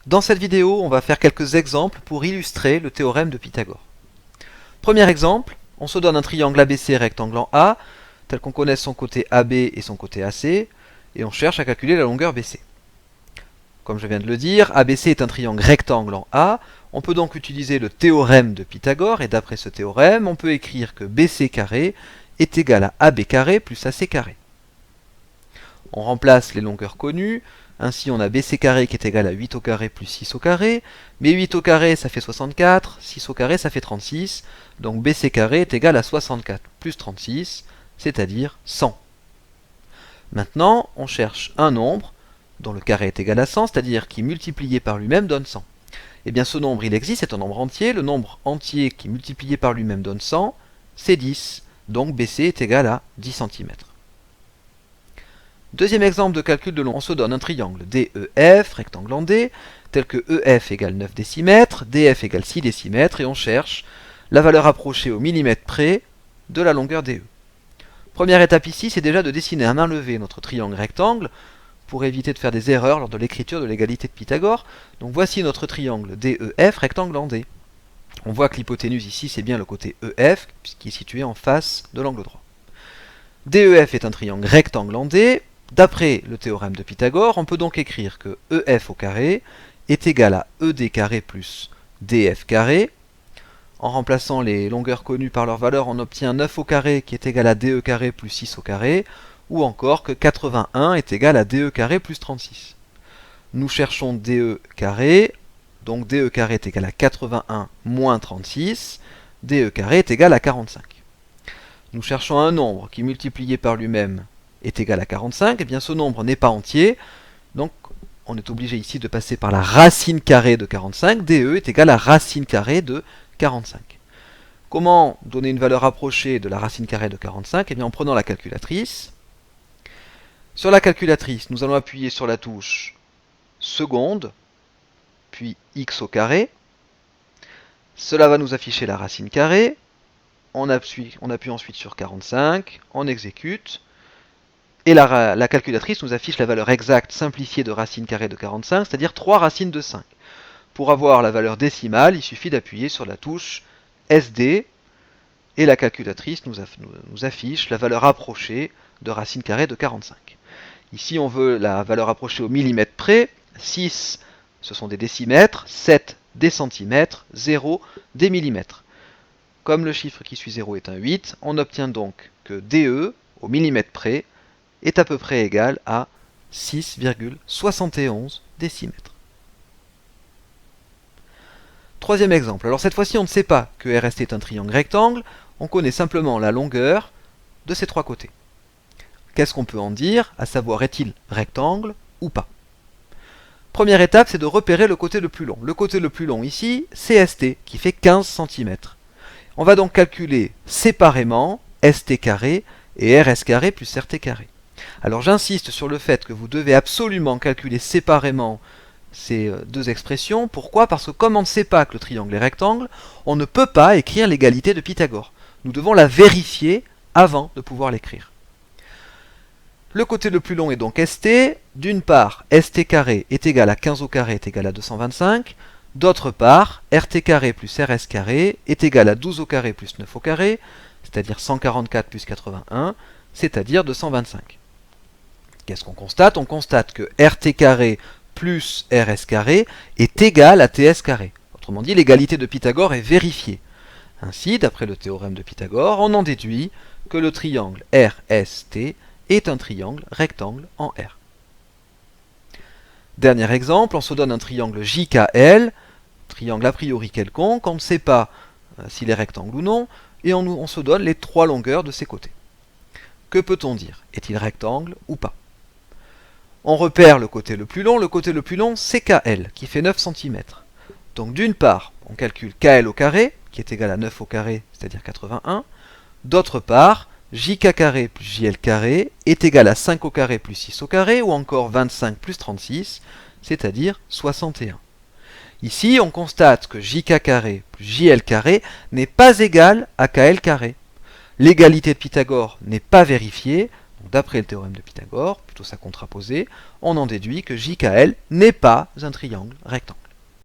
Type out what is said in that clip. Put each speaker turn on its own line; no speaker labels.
Dans cette vidéo, on va faire quelques exemples pour illustrer le théorème de Pythagore. Premier exemple, on se donne un triangle ABC rectangle en A, tel qu'on connaît son côté AB et son côté AC, et on cherche à calculer la longueur BC. Comme je viens de le dire, ABC est un triangle rectangle en A, on peut donc utiliser le théorème de Pythagore, et d'après ce théorème, on peut écrire que BC carré est égal à AB carré plus AC carré. On remplace les longueurs connues, ainsi on a BC carré qui est égal à 8 au carré plus 6 au carré, mais 8 au carré ça fait 64, 6 au carré ça fait 36, donc BC carré est égal à 64 plus 36, c'est-à-dire 100. Maintenant, on cherche un nombre dont le carré est égal à 100, c'est-à-dire qui multiplié par lui-même donne 100. Et bien ce nombre il existe, c'est un nombre entier, le nombre entier qui multiplié par lui-même donne 100, c'est 10, donc BC est égal à 10 cm. Deuxième exemple de calcul de long, on se donne un triangle DEF, rectangle en D, tel que EF égale 9 décimètres, DF égale 6 décimètres, et on cherche la valeur approchée au millimètre près de la longueur DE. Première étape ici, c'est déjà de dessiner à main levée notre triangle rectangle, pour éviter de faire des erreurs lors de l'écriture de l'égalité de Pythagore. Donc voici notre triangle DEF, rectangle en D. On voit que l'hypoténuse ici, c'est bien le côté EF, qui est situé en face de l'angle droit. DEF est un triangle rectangle en D. D'après le théorème de Pythagore, on peut donc écrire que EF au carré est égal à ED carré plus DF carré. En remplaçant les longueurs connues par leur valeur, on obtient 9 au carré qui est égal à DE carré plus 6 au carré, ou encore que 81 est égal à DE carré plus 36. Nous cherchons DE carré, donc DE carré est égal à 81 moins 36, DE carré est égal à 45. Nous cherchons un nombre qui multiplié par lui-même est égal à 45, et bien ce nombre n'est pas entier, donc on est obligé ici de passer par la racine carrée de 45, DE est égal à racine carrée de 45. Comment donner une valeur approchée de la racine carrée de 45? Eh bien en prenant la calculatrice. Sur la calculatrice, nous allons appuyer sur la touche seconde, puis x au carré. Cela va nous afficher la racine carrée. On appuie ensuite sur 45, on exécute. Et la calculatrice nous affiche la valeur exacte simplifiée de racine carrée de 45, c'est-à-dire 3 racines de 5. Pour avoir la valeur décimale, il suffit d'appuyer sur la touche SD, et la calculatrice nous affiche la valeur approchée de racine carrée de 45. Ici, on veut la valeur approchée au millimètre près. 6, ce sont des décimètres, 7, des centimètres, 0, des millimètres. Comme le chiffre qui suit 0 est un 8, on obtient donc que DE, au millimètre près, est à peu près égal à 6,71 décimètres. Troisième exemple. Alors cette fois-ci, on ne sait pas que RST est un triangle rectangle, on connaît simplement la longueur de ses trois côtés. Qu'est-ce qu'on peut en dire? À savoir, est-il rectangle ou pas? Première étape, c'est de repérer le côté le plus long. Le côté le plus long ici, c'est ST, qui fait 15 cm. On va donc calculer séparément ST carré et RS carré plus RT carré. Alors j'insiste sur le fait que vous devez absolument calculer séparément ces deux expressions. Pourquoi? Parce que comme on ne sait pas que le triangle est rectangle, on ne peut pas écrire l'égalité de Pythagore. Nous devons la vérifier avant de pouvoir l'écrire. Le côté le plus long est donc ST. D'une part, ST carré est égal à 15 au carré est égal à 225. D'autre part, RT carré plus RS carré est égal à 12 au carré plus 9 au carré, c'est-à-dire 144 plus 81, c'est-à-dire 225. Qu'est-ce qu'on constate? On constate que RT carré plus RS carré est égal à TS carré. Autrement dit, l'égalité de Pythagore est vérifiée. Ainsi, d'après le théorème de Pythagore, on en déduit que le triangle RST est un triangle rectangle en R. Dernier exemple, on se donne un triangle JKL, triangle a priori quelconque, on ne sait pas s'il est rectangle ou non, et on se donne les trois longueurs de ses côtés. Que peut-on dire? Est-il rectangle ou pas? On repère le côté le plus long c'est KL, qui fait 9 cm. Donc d'une part, on calcule KL au carré, qui est égal à 9 au carré, c'est-à-dire 81. D'autre part, JK carré plus JL carré est égal à 5 au carré plus 6 au carré, ou encore 25 plus 36, c'est-à-dire 61. Ici, on constate que JK carré plus JL carré n'est pas égal à KL carré. L'égalité de Pythagore n'est pas vérifiée, D'après le théorème de Pythagore, plutôt sa contraposée, on en déduit que JKL n'est pas un triangle rectangle.